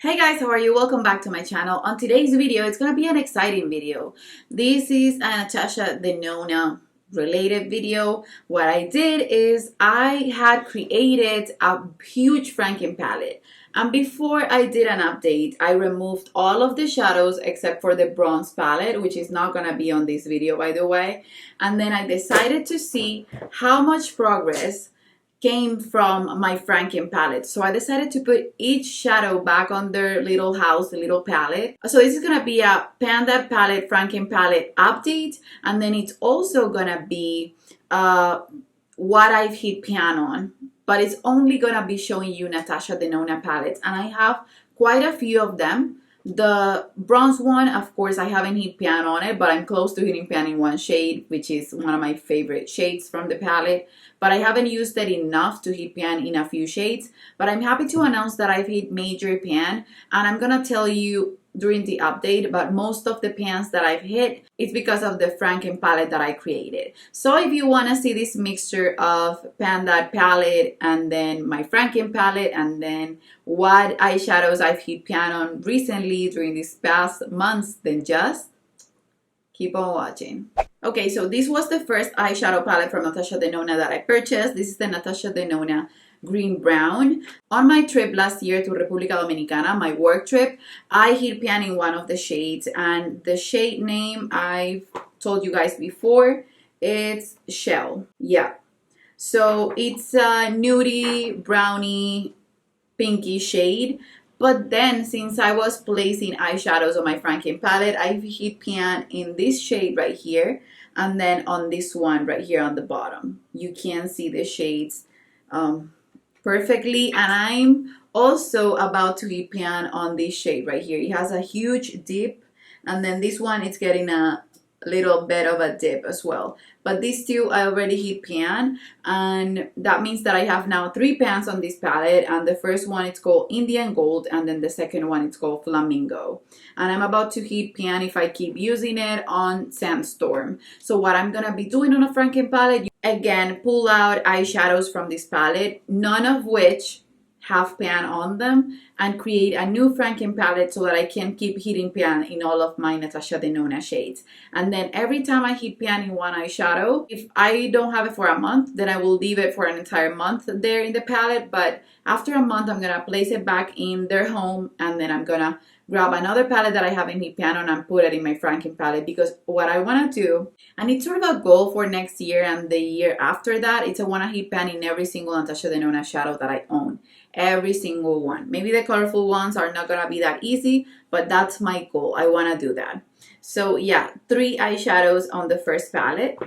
Hey guys, how are you? Welcome back to my channel. On today's video, it's going to be an exciting video. This is a Natasha Denona related video. What I did is I had created a huge Frankenpalette. And before I did an update, I removed all of the shadows except for the bronze palette, which is not going to be on this video, by the way. And then I decided to see how much progress came from my Frankenpalette. So I decided to put each shadow back on their little house, the little palette. So this is gonna be a Panda palette, Frankenpalette update, and then it's also gonna be what I've hit pan on. But it's only gonna be showing you Natasha Denona palettes, and I have quite a few of them. The bronze one, of course, I haven't hit pan on it, but I'm close to hitting pan in one shade, which is one of my favorite shades from the palette. But I haven't used it enough to hit pan in a few shades. But I'm happy to announce that I've hit major pan, and I'm gonna tell you during the update, but most of the pans that I've hit is because of the Frankenpalette that I created. So if you want to see this mixture of Panda palette and then my Frankenpalette and then what eyeshadows I've hit pan on recently during these past months, then just keep on watching. Okay, so this was the first eyeshadow palette from Natasha Denona that I purchased. This is the Natasha Denona Green Brown. On my trip last year to República Dominicana, my work trip, I hit pan in one of the shades, and the shade name I've told you guys before, it's Shell. Yeah. So it's a nudie, brownie, pinky shade. But then since I was placing eyeshadows on my Frankenpalette, I've hit pan in this shade right here, and then on this one right here on the bottom. You can see the shades perfectly, and I'm also about to hit pan on this shade right here. It has a huge dip, and then this one it's getting a little bit of a dip as well. But these two I already hit pan, and that means that I have now 3 pans on this palette, and the first one it's called Indian Gold, and then the second one it's called Flamingo. And I'm about to hit pan, if I keep using it, on Sandstorm. So what I'm gonna be doing on a Frankenpalette, again, pull out eyeshadows from this palette, none of which have pan on them, and create a new Frankenpalette so that I can keep hitting pan in all of my Natasha Denona shades. And then every time I hit pan in one eyeshadow, if I don't have it for a month, then I will leave it for an entire month there in the palette. But after a month, I'm gonna place it back in their home, and then I'm gonna grab another palette that I haven't hit pan on and put it in my Frankenpalette, because what I want to do, and it's sort of a goal for next year and the year after that, it's I want to hit pan in every single Natasha Denona shadow that I own. Every single one. Maybe the colorful ones are not gonna be that easy, but that's my goal. I want to do that. So yeah, 3 eyeshadows on the first palette.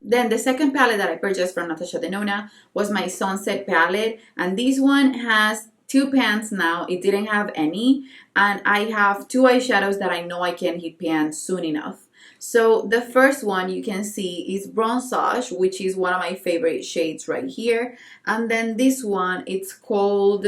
Then the second palette that I purchased from Natasha Denona was my Sunset palette, and this one has 2 pans now. It didn't have any, and I have 2 eyeshadows that I know I can hit pan soon enough. So the first one you can see is Bronzage, which is one of my favorite shades right here. And then this one, it's called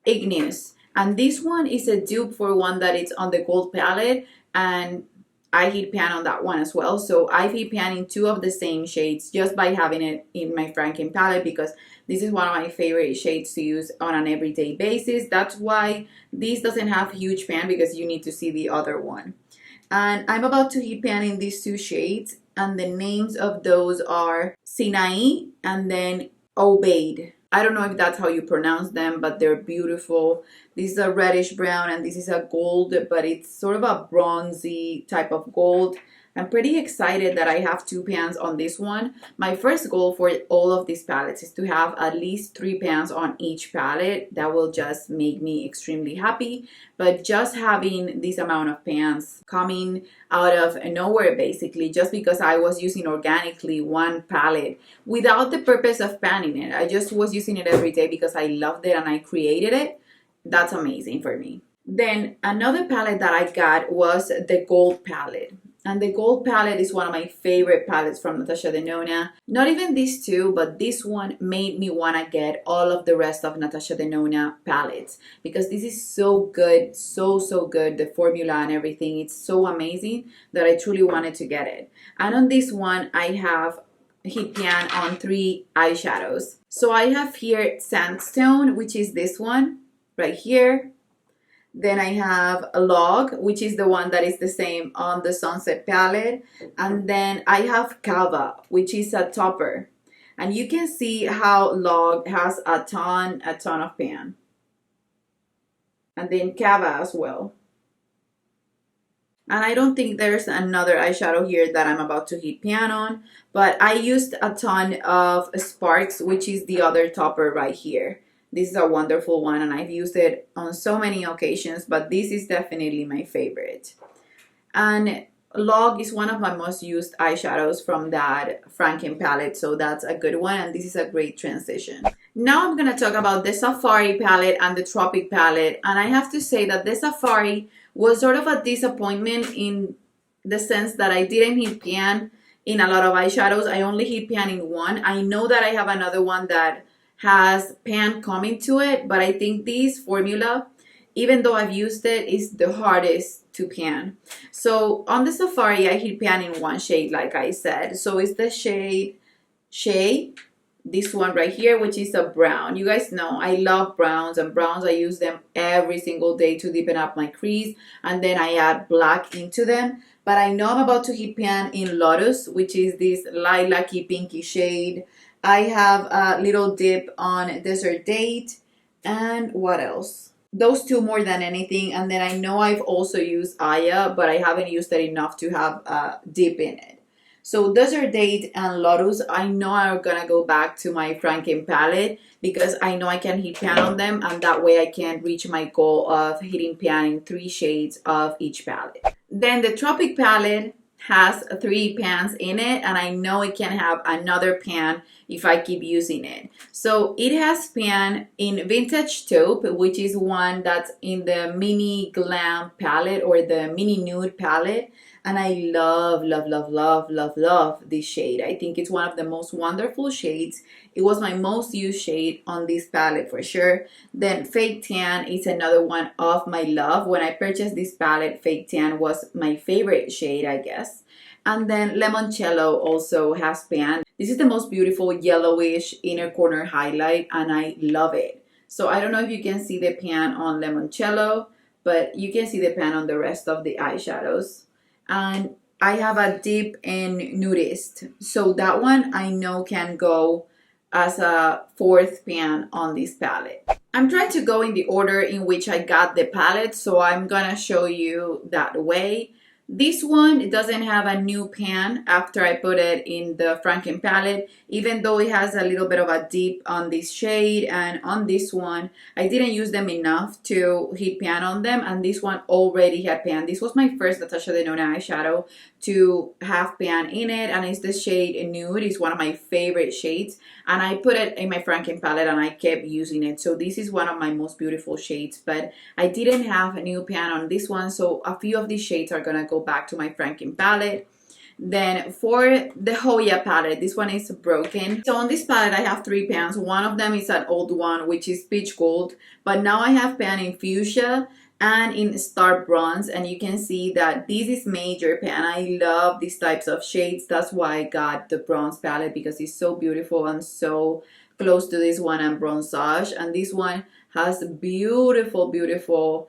Igneous. And this one is a dupe for one that it's on the gold palette, and I hit pan on that one as well. So I hit pan in 2 of the same shades just by having it in my Frankenpalette, because this is one of my favorite shades to use on an everyday basis. That's why this doesn't have huge pan, because you need to see the other one. And I'm about to hit pan in these 2 shades, and the names of those are Sinai and then Obeyed. I don't know if that's how you pronounce them, but they're beautiful. This is a reddish brown, and this is a gold, but it's sort of a bronzy type of gold. I'm pretty excited that I have 2 pans on this one. My first goal for all of these palettes is to have at least 3 pans on each palette. That will just make me extremely happy. But just having this amount of pans coming out of nowhere, basically, just because I was using organically one palette without the purpose of panning it. I just was using it every day because I loved it and I created it. That's amazing for me. Then another palette that I got was the gold palette. And the gold palette is one of my favorite palettes from Natasha Denona. Not even these 2, but this one made me want to get all of the rest of Natasha Denona palettes, because this is so good, so good. The formula and everything, it's so amazing that I truly wanted to get it. And on this one, I have hit pan on 3 eyeshadows. So I have here Sandstone, which is this one right here. Then I have a Log, which is the one that is the same on the Sunset palette. And then I have Kava, which is a topper. And you can see how Log has a ton of pan. And then Kava as well. And I don't think there's another eyeshadow here that I'm about to hit pan on, but I used a ton of Sparks, which is the other topper right here. This is a wonderful one, and I've used it on so many occasions, but this is definitely my favorite. And Log is one of my most used eyeshadows from that Frankenpalette, so that's a good one, and this is a great transition. Now I'm going to talk about the Safari palette and the Tropic palette, and I have to say that the Safari was sort of a disappointment in the sense that I didn't hit pan in a lot of eyeshadows. I only hit pan in one. I know that I have another one that has pan coming to it, but I think this formula, even though I've used it, is the hardest to pan. So on the Safari, I hit pan in one shade, like I said. So it's the shade Shea, this one right here, which is a brown. You guys know I love browns, and browns, I use them every single day to deepen up my crease, and then I add black into them. But I know I'm about to hit pan in Lotus, which is this lilac-y pinky shade. I have a little dip on Desert Date, and what else? Those two more than anything. And then I know I've also used Aya, but I haven't used it enough to have a dip in it. So Desert Date and Lotus, I know I'm gonna go back to my Frankenpalette because I know I can hit pan on them, and that way I can reach my goal of hitting pan in 3 shades of each palette. Then the Tropic palette has 3 pans in it, and I know it can have another pan if I keep using it. So it has pan in Vintage Taupe, which is one that's in the Mini Glam palette or the Mini Nude palette. And I love, love, love, love, love, love this shade. I think it's one of the most wonderful shades. It was my most used shade on this palette for sure. Then Fake Tan is another one of my love. When I purchased this palette, Fake Tan was my favorite shade, I guess. And then Limoncello also has pan. This is the most beautiful yellowish inner corner highlight, and I love it. So I don't know if you can see the pan on Limoncello, but you can see the pan on the rest of the eyeshadows. And I have a dip in Nudist. So that one I know can go as a 4th pan on this palette. I'm trying to go in the order in which I got the palette, so I'm gonna show you that way. This one doesn't have a new pan after I put it in the Frankenpalette, even though it has a little bit of a dip on this shade and on this one. I didn't use them enough to hit pan on them, and this one already had pan. This was my first Natasha Denona eyeshadow to have pan in it, and it's the shade Nude. It's one of my favorite shades, and I put it in my Frankenpalette and I kept using it. So this is one of my most beautiful shades, but I didn't have a new pan on this one, so a few of these shades are gonna go back to my Frankenpalette. Then for the Hoya palette, this one is broken. So on this palette I have 3 pans. One of them is an old one, which is peach gold, but now I have pan in fuchsia and in star bronze, and you can see that this is major pan. I love these types of shades. That's why I got the bronze palette, because it's so beautiful and so close to this one and bronzage. And this one has beautiful, beautiful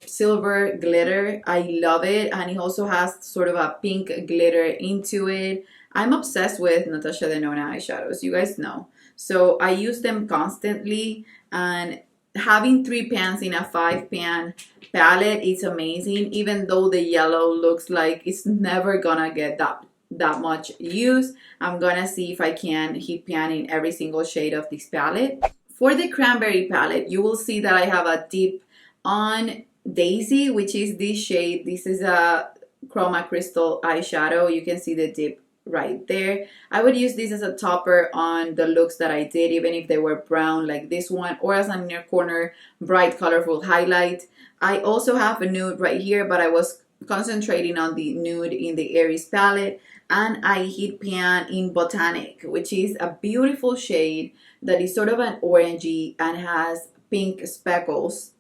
silver glitter. I love it, and it also has sort of a pink glitter into it. I'm obsessed with Natasha Denona eyeshadows, you guys know, so I use them constantly, and having 3 pans in a 5 pan palette is amazing. Even though the yellow looks like it's never gonna get that much use, I'm gonna see if I can hit pan in every single shade of this palette. For the Cranberry palette, you will see that I have a dip on Daisy, which is this shade. This is a Chroma Crystal eyeshadow. You can see the dip right there. I would use this as a topper on the looks that I did, even if they were brown like this one, or as an inner corner bright colorful highlight. I also have a nude right here, but I was concentrating on the nude in the Aries palette, and I hit pan in Botanic, which is a beautiful shade that is sort of an orangey and has pink speckles.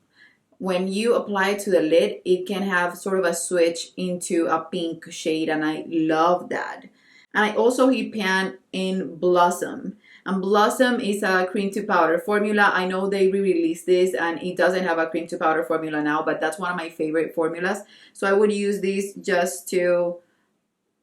When you apply it to the lid, it can have sort of a switch into a pink shade, and I love that. And I also hit pan in Blossom. And Blossom is a cream to powder formula. I know they re-released this and it doesn't have a cream to powder formula now, but that's one of my favorite formulas. So I would use this just to,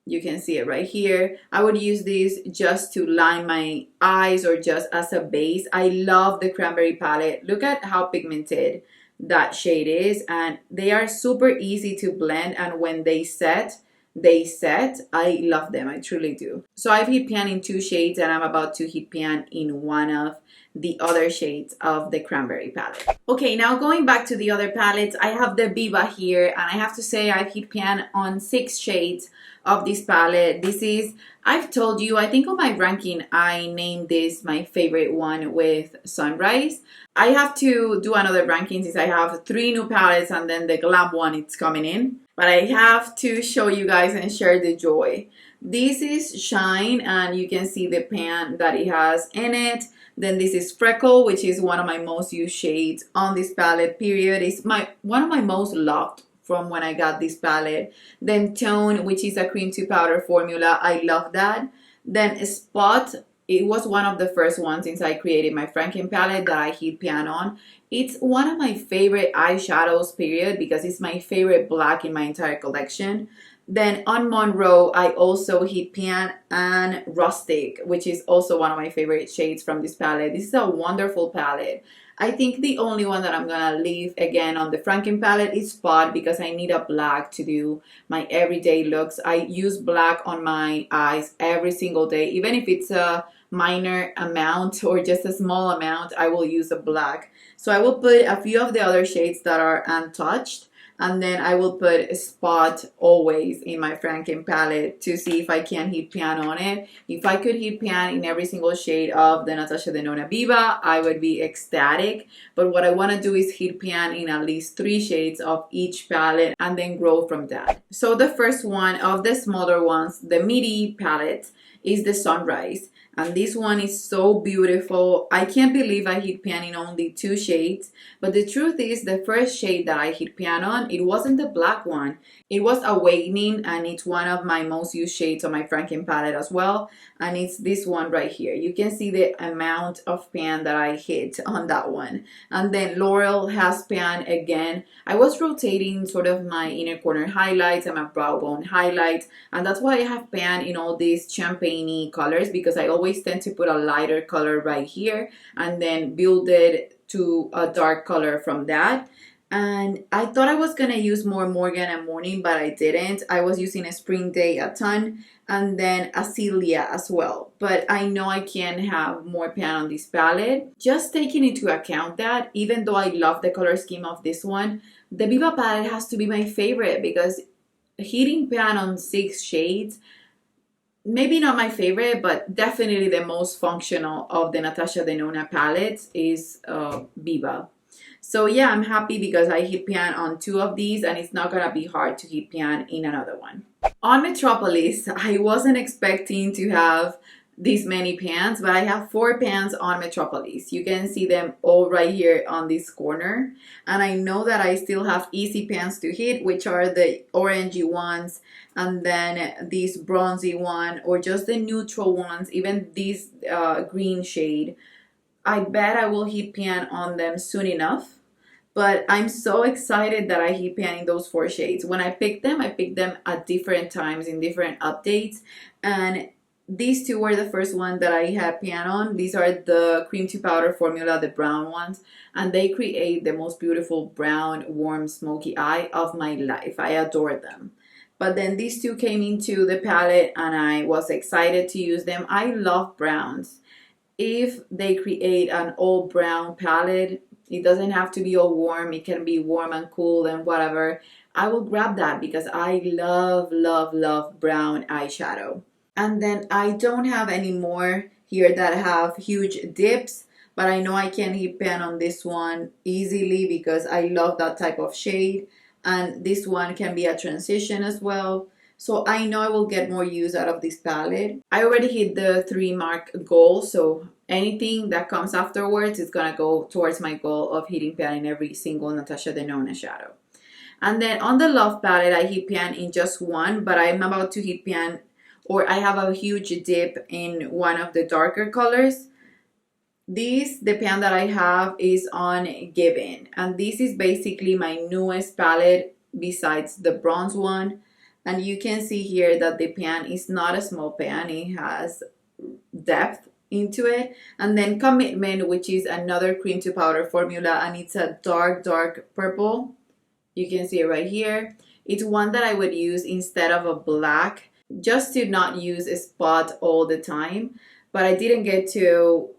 you can see it right here. I would use this just to line my eyes or just as a base. I love the Cranberry palette. Look at how pigmented that shade is, and they are super easy to blend, and when they set, I love them. I truly do. So I've hit pan in 2 shades and I'm about to hit pan in one of the other shades of the Cranberry palette. Okay, now going back to the other palettes, I have the Biba here, and I have to say I've hit pan on 6 shades of this palette. This is, I've told you, I think on my ranking I named this my favorite one with Sunrise. I have to do another ranking since I have 3 new palettes and then the glam one it's coming in. But I have to show you guys and share the joy. This is Shine, and you can see the pan that it has in it. Then this is Freckle, which is one of my most used shades on this palette, period. It's one of my most loved from when I got this palette. Then Tone, which is a cream to powder formula. I love that. Then Spot, it was one of the first ones since I created my Frankenpalette that I hit pan on. It's one of my favorite eyeshadows, period, because it's my favorite black in my entire collection. Then on Monroe, I also hit pan and Rustic, which is also one of my favorite shades from this palette. This is a wonderful palette. I think the only one that I'm gonna leave again on the Frankenpalette is Spot, because I need a black to do my everyday looks. I use black on my eyes every single day, even if it's a minor amount or just a small amount, I will use a black. So I will put a few of the other shades that are untouched, and then I will put a Spot always in my Frankenpalette to see if I can hit pan on it. If I could hit pan in every single shade of the Natasha Denona Biba, I would be ecstatic. But what I want to do is hit pan in at least 3 shades of each palette and then grow from that. So the first one of the smaller ones, the midi palette, is the Sunrise. And this one is so beautiful. I can't believe I hit pan in only 2 shades. But the truth is, the first shade that I hit pan on, it wasn't the black one. It was Awakening, and it's one of my most used shades on my Frankenpalette as well. And it's this one right here. You can see the amount of pan that I hit on that one. And then Laurel has pan again. I was rotating sort of my inner corner highlights and my brow bone highlights. And that's why I have pan in all these champagne-y colors, because I always tend to put a lighter color right here and then build it to a dark color from that. And I thought I was gonna use more Morgan and Morning, but I didn't. I was using a Spring Day a ton, and then a Celia as well. But I know I can have more pan on this palette. Just taking into account that, even though I love the color scheme of this one, the Biba palette has to be my favorite, because hitting pan on 6 shades, maybe not my favorite, but definitely the most functional of the Natasha Denona palettes is Biba. So yeah, I'm happy because I hit pan on 2 of these, and it's not gonna be hard to hit pan in another one. On Metropolis, I wasn't expecting to have this many pans, but I have 4 pans on Metropolis. You can see them all right here on this corner. And I know that I still have easy pans to hit, which are the orangey ones, and then this bronzy one, or just the neutral ones, even this green shade. I bet I will hit pan on them soon enough. But I'm so excited that I hit pan in those 4 shades. When I picked them at different times in different updates. And these 2 were the first one that I had pan on. These are the cream to powder formula, the brown ones. And they create the most beautiful brown, warm, smoky eye of my life. I adore them. But then these 2 came into the palette and I was excited to use them. I love browns. If they create an all brown palette, it doesn't have to be all warm. It can be warm and cool and whatever. I will grab that because I love, love, love brown eyeshadow. And then I don't have any more here that have huge dips, but I know I can hit pan on this one easily because I love that type of shade. And this one can be a transition as well. So I know I will get more use out of this palette. I already hit the 3 mark goal, so anything that comes afterwards is gonna go towards my goal of hitting pan in every single Natasha Denona shadow. And then on the Love palette, I hit pan in just 1, but I'm about to hit pan, or I have a huge dip in one of the darker colors. The pan that I have is on Given, and this is basically my newest palette besides the bronze one. And you can see here that the pan is not a small pan, it has depth into it. And then Commitment, which is another cream to powder formula, and it's a dark purple. You can see it right here. It's one that I would use instead of a black, just to not use a spot all the time. But I didn't get to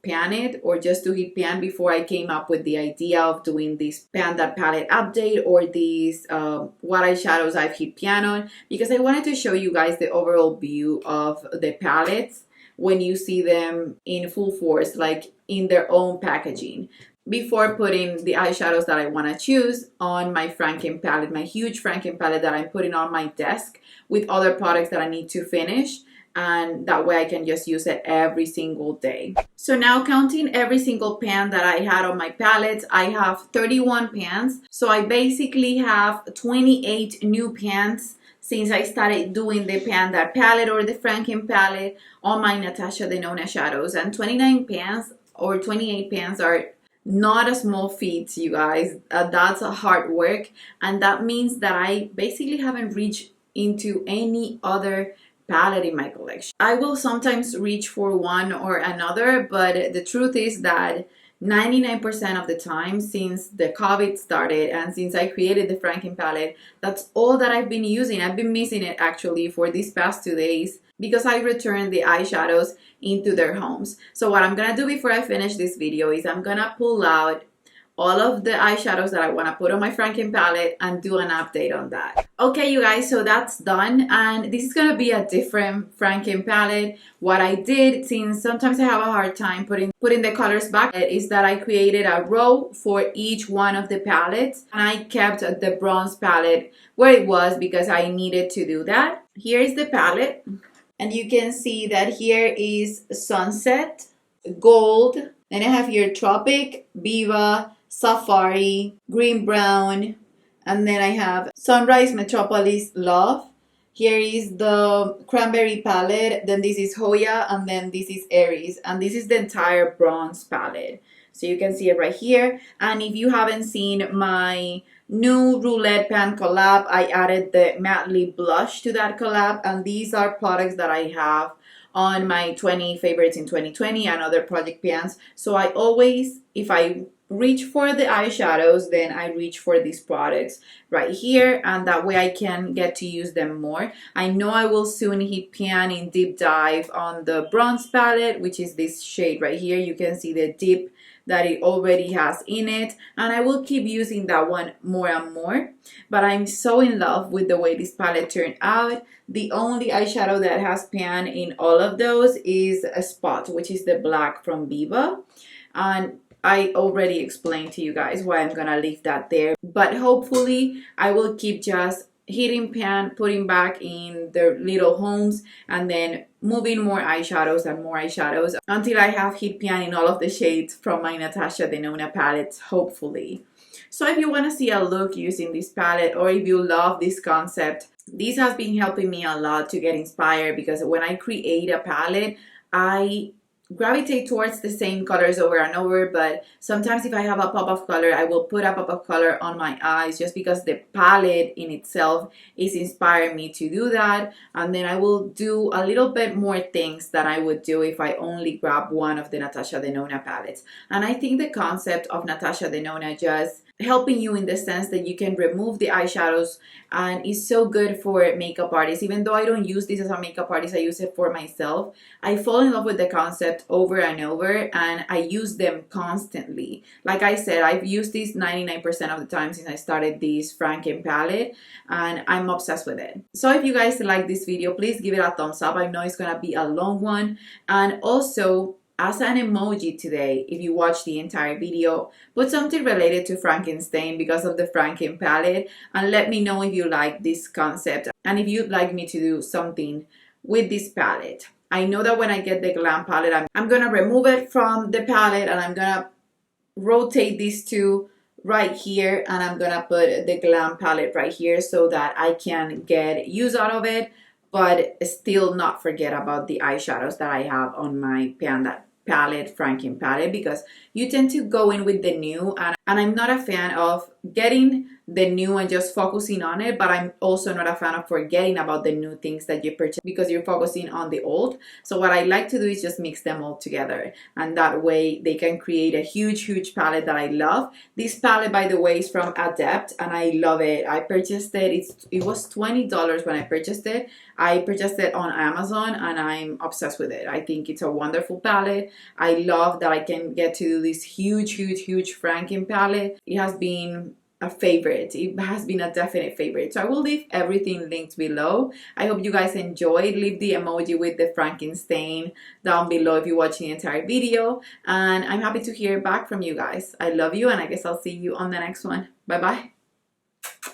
pan it, or just to hit pan, before I came up with the idea of doing this pan that palette update, or these what eyeshadows I've hit pan on, because I wanted to show you guys the overall view of the palettes when you see them in full force, like in their own packaging, before putting the eyeshadows that I want to choose on my Frankenpalette, my huge Frankenpalette that I'm putting on my desk with other products that I need to finish. And that way I can just use it every single day. So now, counting every single pan that I had on my palettes, I have 31 pans. So I basically have 28 new pans since I started doing the pan that palette, or the Frankenpalette, on my Natasha Denona shadows. And 29 pans or 28 pans are not a small feat, you guys. That's a hard work, and that means that I basically haven't reached into any other palette in my collection. I will sometimes reach for one or another, but the truth is that 99% of the time, since the COVID started and since I created the Frankenpalette, that's all that I've been using. I've been missing it actually for these past 2 days, because I returned the eyeshadows into their homes. So what I'm gonna do before I finish this video is I'm gonna pull out all of the eyeshadows that I want to put on my Frankenpalette and do an update on that. Okay, you guys, so that's done, and this is gonna be a different Frankenpalette. What I did, since sometimes I have a hard time putting the colors back, is that I created a row for each one of the palettes, and I kept the bronze palette where it was because I needed to do that. Here is the palette, and you can see that here is Sunset, Gold, and I have here Tropic, Biba, Safari, Green Brown, and then I have Sunrise, Metropolis, Love. Here is the Cranberry palette, then this is Hoya, and then this is Aries, and this is the entire bronze palette. So you can see it right here. And if you haven't seen my new Roulette Pan collab, I added the Matte Lip Blush to that collab, and these are products that I have on my 20 favorites in 2020 and other project pans. So I always, if I reach for the eyeshadows, then I reach for these products right here, and that way I can get to use them more. I know I will soon hit pan in deep dive on the bronze palette, which is this shade right here. You can see the dip that it already has in it, and I will keep using that one more and more. But I'm so in love with the way this palette turned out. The only eyeshadow that has pan in all of those is a Spot, which is the black from Biba, and I already explained to you guys why I'm gonna leave that there. But hopefully I will keep just hitting pan, putting back in their little homes, and then moving more eyeshadows and more eyeshadows until I have hit pan in all of the shades from my Natasha Denona palettes, hopefully. So if you want to see a look using this palette, or if you love this concept, this has been helping me a lot to get inspired, because when I create a palette, I gravitate towards the same colors over and over. But sometimes if I have a pop of color, I will put a pop of color on my eyes, just because the palette in itself is inspiring me to do that. And then I will do a little bit more things than I would do if I only grab one of the Natasha Denona palettes. And I think the concept of Natasha Denona just helping you in the sense that you can remove the eyeshadows, and it's so good for makeup artists. Even though I don't use this as a makeup artist, I use it for myself. I fall in love with the concept over and over, and I use them constantly. Like I said, I've used this 99% of the time since I started this Frankenpalette, and I'm obsessed with it. So if you guys like this video, please give it a thumbs up. I know it's gonna be a long one. And also, as an emoji today, if you watch the entire video, put something related to Frankenstein because of the Frankenpalette, and let me know if you like this concept and if you'd like me to do something with this palette. I know that when I get the Glam palette, I'm gonna remove it from the palette, and I'm gonna rotate these two right here, and I'm gonna put the Glam palette right here so that I can get use out of it, but still not forget about the eyeshadows that I have on my palette, Frankenpalette, because you tend to go in with the new, and I'm not a fan of getting the new and just focusing on it, but I'm also not a fan of forgetting about the new things that you purchase because you're focusing on the old. So what I like to do is just mix them all together, and that way they can create a huge palette that I love. This palette, by the way, is from Adept, and I love it. I purchased it. It was $20 when I purchased it. I purchased it on Amazon, and I'm obsessed with it. I think it's a wonderful palette. I love that I can get to do this huge Frankenpalette. It has been a favorite. It has been a definite favorite. So I will leave everything linked below. I hope you guys enjoyed. Leave the emoji with the Frankenstein down below if you're watching the entire video. And I'm happy to hear back from you guys. I love you, and I guess I'll see you on the next one. Bye bye.